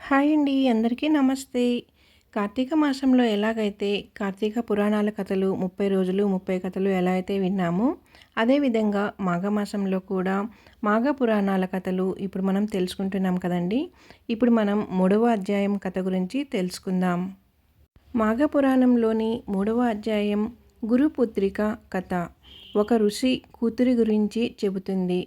Hi అండి. అందరికీ నమస్తే. కార్తీక మాసంలో ఎలాగైతే కార్తీక పురాణాల కథలు 30 రోజులు 30 కథలు ఎలా అయితే విన్నామో, అదేవిధంగా మాఘమాసంలో కూడా మాఘ పురాణాల కథలు ఇప్పుడు మనం తెలుసుకుంటున్నాం కదండీ. ఇప్పుడు మనం 3వ అధ్యాయం కథ గురించి తెలుసుకుందాం. మాఘ పురాణంలోని 3వ అధ్యాయం గురుపుత్రిక కథ ఒక ఋషి కూతురి గురించి చెబుతుంది.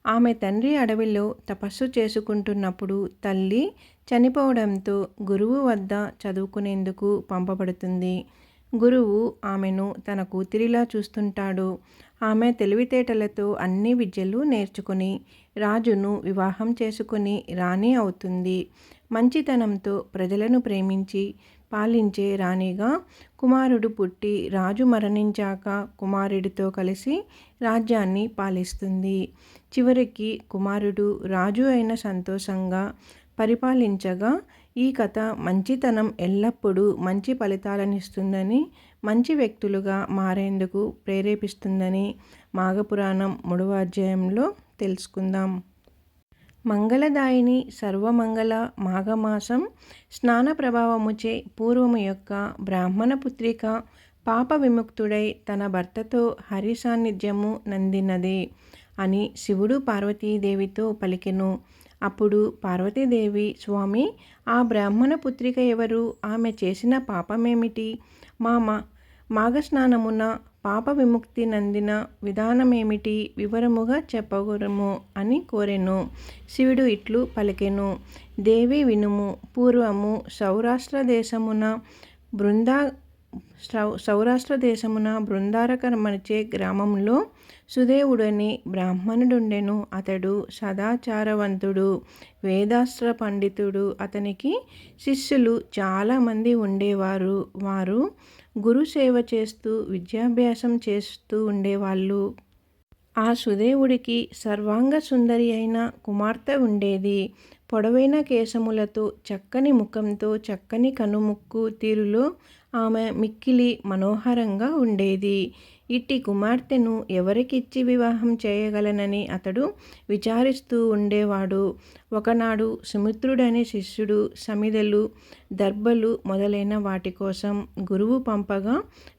ఆమె తండ్రి అడవిలో తపస్సు చేసుకుంటున్నప్పుడు తల్లి చనిపోవడంతో గురువు వద్ద చదువుకునేందుకు పంపబడుతుంది. గురువు ఆమెను తన కూతురిలా చూస్తుంటాడు. ఆమె తెలివితేటలతో అన్ని విద్యలు నేర్చుకుని రాజును వివాహం చేసుకుని రాణి అవుతుంది. మంచితనంతో ప్రజలను ప్రేమించి పాలించే రాణిగా కుమారుడు పుట్టి రాజు మరణించాక కుమారుడితో కలిసి రాజ్యాన్ని పాలిస్తుంది. చివరికి కుమారుడు రాజు అయిన సంతోషంగా పరిపాలించగా ఈ కథ మంచితనం ఎల్లప్పుడూ మంచి ఫలితాలనిస్తుందని, మంచి వ్యక్తులుగా మారేందుకు ప్రేరేపిస్తుందని మాఘపురాణం 3వ అధ్యాయంలో తెలుసుకుందాం. మంగళదాయిని సర్వమంగళ మాఘమాసం స్నాన ప్రభావముచే పూర్వము యొక్క బ్రాహ్మణ పుత్రిక పాప విముక్తుడై తన భర్తతో హరి సాన్నిధ్యము నందినది అని శివుడు పార్వతీదేవితో పలికెను. అప్పుడు పార్వతీదేవి, స్వామి, ఆ బ్రాహ్మణ పుత్రిక ఎవరు? ఆమె చేసిన పాపమేమిటి? మాఘస్నానమున పాప విముక్తి నందిన విధానమేమిటి? వివరముగా చెప్పగలము అని కోరెను. శివుడు ఇట్లు పలికెను. దేవి వినుము. పూర్వము సౌరాష్ట్ర దేశమున బృందారకమనిచే గ్రామంలో సుదేవుడని బ్రాహ్మణుడుండెను. అతడు సదాచారవంతుడు, వేదాస్త్ర పండితుడు. అతనికి శిష్యులు చాలామంది ఉండేవారు. వారు గురుసేవ చేస్తూ విద్యాభ్యాసం చేస్తూ ఉండేవాళ్ళు. ఆ సుదేవుడికి సర్వాంగ సుందరి అయిన కుమార్తె ఉండేది. పొడవైన కేశములతో, చక్కని ముఖంతో, చక్కని కనుముక్కు తీరులో ఆమె మిక్కిలి మనోహరంగా ఉండేది. ఇట్టి కుమార్తెను ఎవరికిచ్చి వివాహం చేయగలనని అతడు విచారిస్తూ ఉండేవాడు. ఒకనాడు సుమిత్రుడనే శిష్యుడు సమిదలు, దర్భలు మొదలైన వాటి కోసం గురువు పంపగా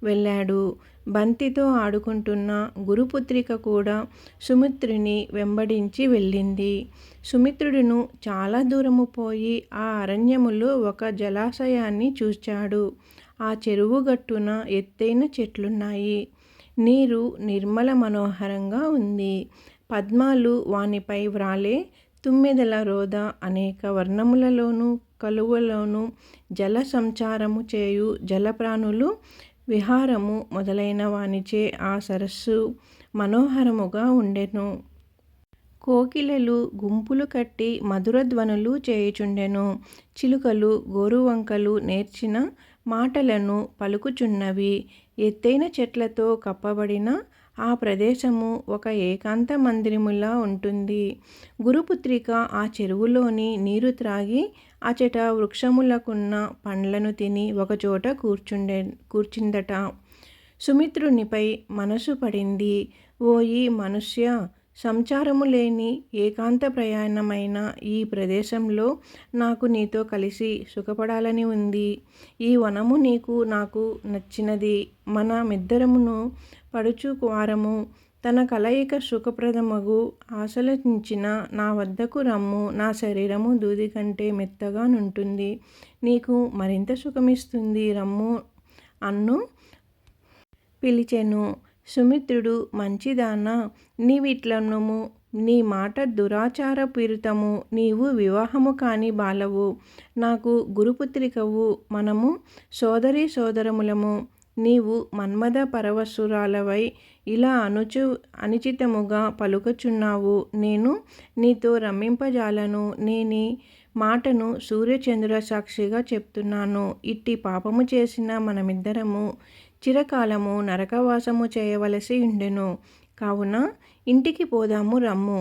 వెళ్ళాడు. బంతితో ఆడుకుంటున్న గురుపుత్రిక కూడా సుమిత్రుని వెంబడించి వెళ్ళింది. సుమిత్రుడును చాలా దూరము పోయి ఆ అరణ్యములో ఒక జలాశయాన్ని చూచాడు. ఆ చెరువు గట్టున ఎత్తైన చెట్లున్నాయి. నీరు నిర్మల మనోహరంగా ఉంది. పద్మాలు వానిపై వ్రాలే తుమ్మెదల రోద అనేక వర్ణములలోనూ కలువలోనూ జల సంచారము చేయు జలప్రాణులు విహారము మొదలైన వానిచే ఆ సరస్సు మనోహరముగా ఉండెను. కోకిలలు గుంపులు కట్టి మధుర ధ్వనులు చేయుచుండెను. చిలుకలు గోరువంకలు నేర్చిన మాటలను పలుకుచున్నవి. ఎత్తైన చెట్లతో కప్పబడిన ఆ ప్రదేశము ఒక ఏకాంత మందిరములా ఉంటుంది. గురుపుత్రిక ఆ చెరువులోని నీరు త్రాగి అచట వృక్షములకున్న పండ్లను తిని ఒకచోట కూర్చుందట. సుమిత్రునిపై మనసు పడింది. ఓయి మనుష్య, సంచారము లేని ఏకాంత ప్రయాణమైన ఈ ప్రదేశంలో నాకు నీతో కలిసి సుఖపడాలని ఉంది. ఈ వనము నాకు నచ్చినది. మనమిద్దరమును పడుచువారము. తన కలయిక సుఖప్రదమగు ఆశలించిన నా వద్దకు రమ్ము. నా శరీరము దూది కంటే మెత్తగా నుంటుంది. నీకు మరింత సుఖమిస్తుంది. రమ్ము అన్ను పిలిచెను. సుమిత్రుడు, మంచిదానా, నీవిట్లనుము. నీ మాట దురాచారపూరితము. నీవు వివాహము కాని బాలవు. నాకు గురుపుత్రికవు. మనము సోదరీ సోదరములము. నీవు మన్మథ పరవశురాలవై ఇలా అనుచితముగా పలుకుచున్నావు. నేను నీతో రమ్మింపజాలను. నేనీ మాటను సూర్యచంద్రుల సాక్షిగా చెప్తున్నాను. ఇట్టి పాపము చేసిన మనమిద్దరము చిరకాలము నరకవాసము చేయవలసి ఉండెను. కావున ఇంటికి పోదాము రమ్ము.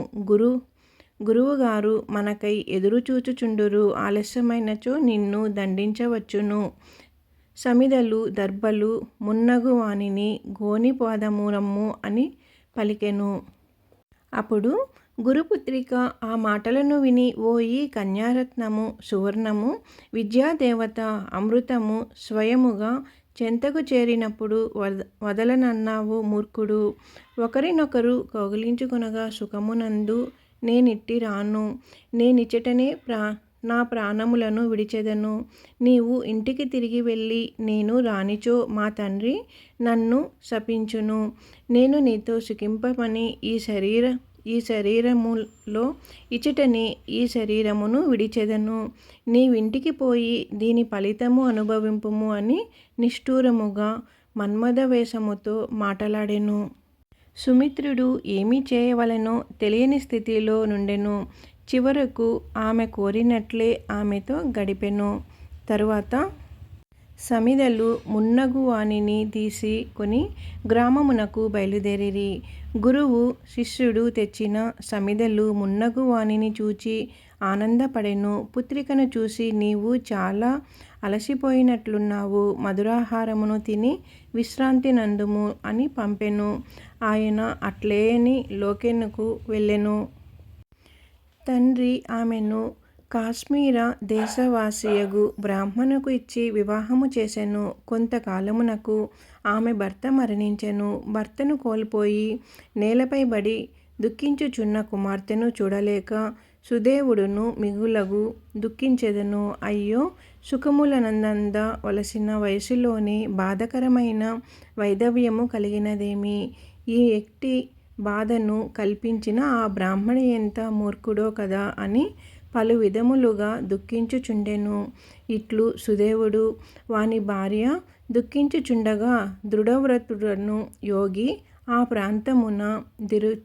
గురువుగారు మనకై ఎదురుచూచుచుండురు. ఆలస్యమైనచో నిన్ను దండించవచ్చును. సమిదలు దర్భలు మున్నగు వానిని గోని పోదాము రమ్ము అని పలికెను. అప్పుడు గురుపుత్రిక ఆ మాటలను విని, ఓయి కన్యారత్నము, సువర్ణము, విద్యాదేవత, అమృతము స్వయముగా చెంతకు చేరినప్పుడు వదలనన్నావు మూర్ఖుడు. ఒకరినొకరు కౌగిలించుకొనగా సుఖమునందు నేనిట్టి రాను. నేనిచ్చటనే నా ప్రాణములను విడిచెదను. నీవు ఇంటికి తిరిగి వెళ్ళి నేను రానిచో మా తండ్రి నన్ను శపించును. నేను నీతో సుఖింపమని ఈ శరీరములో ఇచ్చటనే ఈ శరీరమును విడిచెదను. నీవింటికి పోయి దీని ఫలితము అనుభవింపుము అని నిష్ఠూరముగా మన్మథవేషముతో మాటలాడెను. సుమిత్రుడు ఏమి చేయవలెనో తెలియని స్థితిలో నుండెను. చివరకు ఆమె కోరినట్లే ఆమెతో గడిపెను. తరువాత సమిధలు మున్నగు వానిని తీసి కొని గ్రామమునకు బయలుదేరిరి. గురువు శిష్యుడు తెచ్చిన సమిధలు మున్నగు వానిని చూచి ఆనందపడెను. పుత్రికను చూసి, నీవు చాలా అలసిపోయినట్లున్నావు, మధురాహారమును తిని విశ్రాంతి నందుము అని పంపెను. ఆయన అట్లేని లోకెనుకు వెళ్ళెను. తండ్రి ఆమెను కాశ్మీర దేశవాసియగు బ్రాహ్మణుకు ఇచ్చి వివాహము చేసెను. కొంతకాలమునకు ఆమె భర్త మరణించెను. భర్తను కోల్పోయి నేలపై బడి దుఃఖించుచున్న కుమార్తెను చూడలేక సుదేవుడును మిగులగు దుఃఖించెదను. అయ్యో, సుఖములనంద వలసిన వయసులోనే బాధకరమైన వైధవ్యము కలిగినదేమి? ఈ ఎట్టి బాధను కల్పించిన ఆ బ్రాహ్మణ ఎంత మూర్ఖుడో కదా అని పలు విధములుగా దుఃఖించుచుండెను. ఇట్లు సుదేవుడు వాని భార్య దుఃఖించుచుండగా దృఢవ్రతుడను యోగి ఆ ప్రాంతమున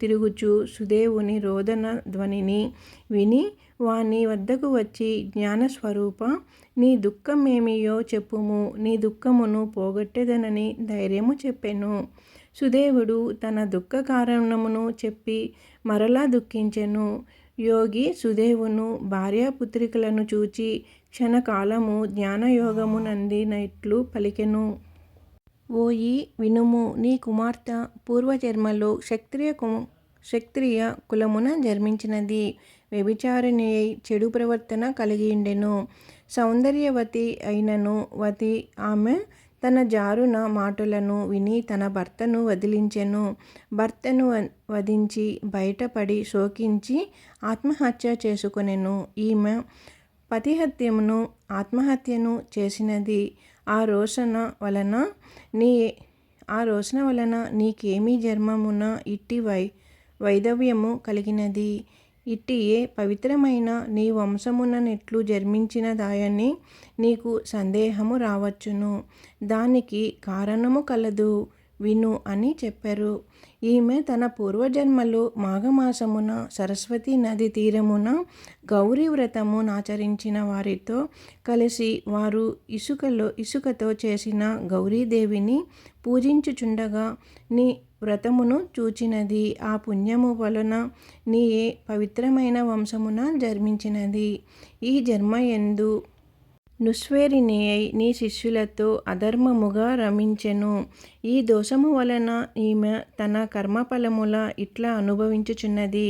తిరుగుచు సుదేవుని రోదన ధ్వనిని విని వాని వద్దకు వచ్చి, జ్ఞానస్వరూప, నీ దుఃఖమేమియో చెప్పుము, నీ దుఃఖమును పోగొట్టెదనని ధైర్యము చెప్పెను. సుదేవుడు తన దుఃఖ కారణమును చెప్పి మరలా దుఃఖించెను. యోగి సుదేవును భార్యాపుత్రికలను చూచి క్షణకాలము జ్ఞానయోగము నందినట్లు పలికెను. ఓయి వినుము, నీ కుమార్తె పూర్వజన్మలో క్షత్రియ కులమున జన్మించినది. వ్యభిచారిణియై చెడు ప్రవర్తన కలిగిండెను. సౌందర్యవతి అయినను వతి ఆమె తన జారున మాటలను విని తన భర్తను వదిలించెను. భర్తను వధించి బయటపడి శోకించి ఆత్మహత్య చేసుకొనెను. ఈమె పతిహత్యమును ఆత్మహత్యను చేసినది. ఆ రోషణ వలన నీకేమి జన్మమున ఇట్టి వైధవ్యము కలిగినది? ఇట్టియే పవిత్రమైన నీ వంశముననెట్లు జన్మించినదాయని నీకు సందేహము రావచ్చును. దానికి కారణము కలదు, విను అని చెప్పారు. ఈమె తన పూర్వజన్మలో మాఘమాసమున సరస్వతీ నది తీరమున గౌరీ వ్రతము నాచరించిన వారితో కలిసి వారు ఇసుకతో చేసిన గౌరీదేవిని పూజించుచుండగా నీ వ్రతమును చూచినది. ఆ పుణ్యము వలన నీయే పవిత్రమైన వంశమున జన్మించినది. ఈ జన్మయందు నుస్వేరినియై నీ శిష్యులతో అధర్మముగా రమించెను. ఈ దోషము వలన ఈమె తన కర్మఫలముల ఇట్లా అనుభవించుచున్నది.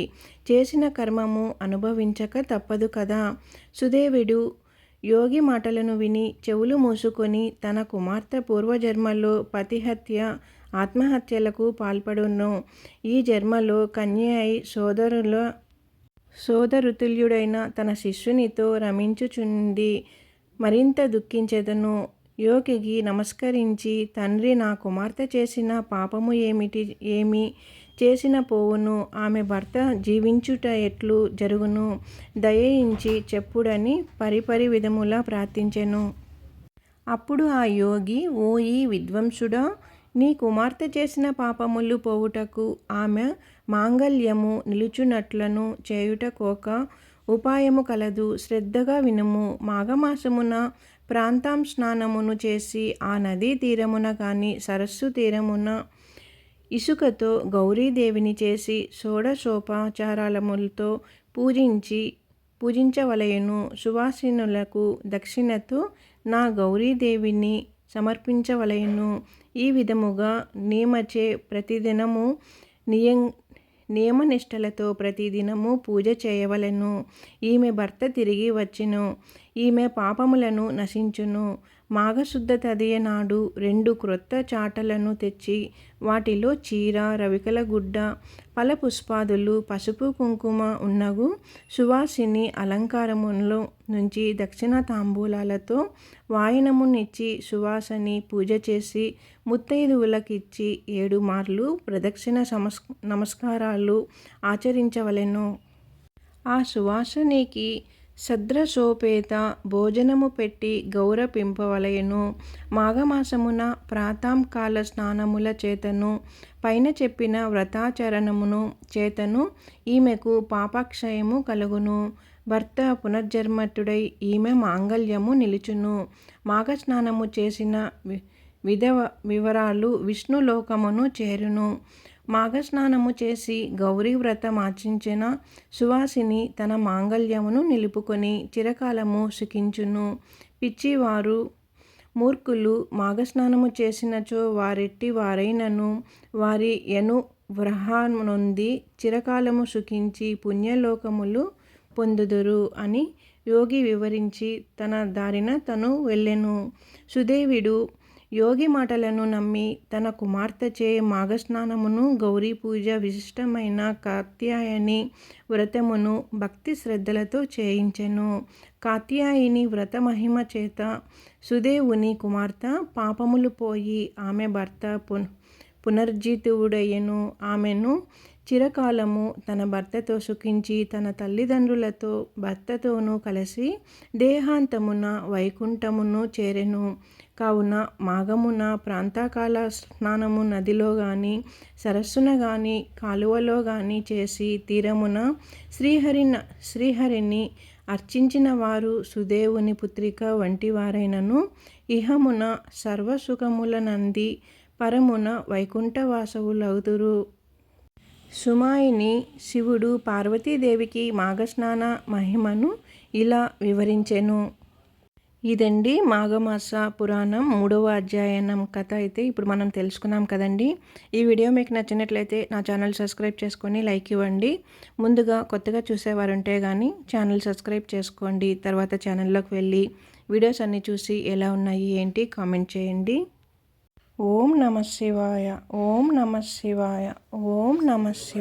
చేసిన కర్మము అనుభవించక తప్పదు కదా. సుదేవుడు యోగి మాటలను విని చెవులు మూసుకొని తన కుమార్తె పూర్వజన్మలో పతిహత్య ఆత్మహత్యలకు పాల్పడును. ఈ జన్మలో కన్య అయి సోదరుతుల్యుడైన తన శిష్యునితో రమించుచుంది. మరింత దుఃఖించెదను. యోగికి నమస్కరించి, తండ్రి, నా కుమార్తె చేసిన పాపము ఏమి చేసిన పోవును? ఆమె భర్త జీవించుట ఎట్లు జరుగును? దయించి చెప్పుడని పరిపరి విధములా ప్రార్థించెను. అప్పుడు ఆ యోగి, ఓయి విద్వాంసుడా, నీ కుమార్తె చేసిన పాపములు పోవుటకు ఆమె మాంగల్యము నిలుచునట్లను చేయుటకొక ఉపాయము కలదు. శ్రద్ధగా వినుము. మాఘమాసమున ప్రాంతాంస్నానమును చేసి ఆ నదీ తీరమున కాని సరస్సు తీరమున ఇసుకతో గౌరీదేవిని చేసి షోడశోపచారములతో పూజించవలెను. సువాసినులకు దక్షిణతో నా గౌరీదేవిని సమర్పించవలెను. ఈ విధముగా నియమచే ప్రతిదినము నియమనిష్టలతో ప్రతిదినము పూజ చేయవలెను. ఈమె భర్త తిరిగి వచ్చెను. ఈమె పాపములను నశించును. మాఘశుద్ధ తదియ నాడు 2 క్రొత్త చాటలను తెచ్చి వాటిలో చీర, రవికల గుడ్డ, ఫలపుష్పాదులు, పసుపు కుంకుమ ఉన్నగు సువాసిని అలంకారములో నుంచి దక్షిణ తాంబూలాలతో వాయనమునిచ్చి సువాసని పూజ చేసి ముత్తైదువులకిచ్చి 7 మార్లు ప్రదక్షిణ నమస్కారాలు ఆచరించవలెను. ఆ సువాసనికి సద్రసోపేత భోజనము పెట్టి గౌరపింపవలెను. మాఘమాసమున ప్రాతఃకాల స్నానముల చేతను పైన చెప్పిన వ్రతాచరణమును చేతను ఈమెకు పాపక్షయము కలుగును. భర్త పునర్జన్మటుడై ఈమె మాంగళ్యము నిలుచును. మాఘస్నానము చేసిన వివరాలు విష్ణులోకమును చేరును. మాఘస్నానము చేసి గౌరీ వ్రతం ఆచరించిన సువాసిని తన మాంగళ్యమును నిలుపుకొని చిరకాలము సుఖించును. పిచ్చివారు మూర్ఖులు మాఘస్నానము చేసినచో వారెట్టి వారైనను వారి యనుగ్రహమునొంది చిరకాలము సుఖించి పుణ్యలోకములు పొందుదురు అని యోగి వివరించి తన దారిన తను వెళ్ళెను. సుదేవుడు యోగి మాటలను నమ్మి తన కుమార్తెచే మాఘస్నానమును, గౌరీ పూజ, విశిష్టమైన కాత్యాయని వ్రతమును భక్తి శ్రద్ధలతో చేయించెను. కాత్యాయని వ్రత మహిమ చేత సుదేవుని కుమార్తె పాపములు పోయి ఆమె భర్త పునర్జితుడయ్యెను. ఆమెను చిరకాలము తన భర్తతో సుఖించి తన తల్లిదండ్రులతో భర్తతోనూ కలిసి దేహాంతమున వైకుంఠమును చేరెను. కావున మాఘమున ప్రాంతకాల స్నానము నదిలో గాని సరస్సున గాని కాలువలో గాని చేసి తీరమున శ్రీహరిని అర్చించిన వారు సుదేవుని పుత్రిక వంటి వారైనను ఇహమున సర్వసుఖములనంది పరమున వైకుంఠవాసవులగుదురు. సుమాయిని శివుడు పార్వతీదేవికి మాఘస్నాన మహిమను ఇలా వివరించెను. ఇదండి మాఘమాస పురాణం 3వ అధ్యాయం కథ అయితే ఇప్పుడు మనం తెలుసుకున్నాం కదండి. ఈ వీడియో మీకు నచ్చినట్లయితే నా ఛానల్ సబ్స్క్రైబ్ చేసుకొని లైక్ ఇవ్వండి. ముందుగా కొత్తగా చూసేవారుంటే కానీ ఛానల్ సబ్స్క్రైబ్ చేసుకోండి. తర్వాత ఛానల్లోకి వెళ్ళి వీడియోస్ అన్నీ చూసి ఎలా ఉన్నాయి ఏంటి కామెంట్ చేయండి. ఓం నమః శివాయ. ఓం నమః శివాయ. ఓం నమః శివాయ.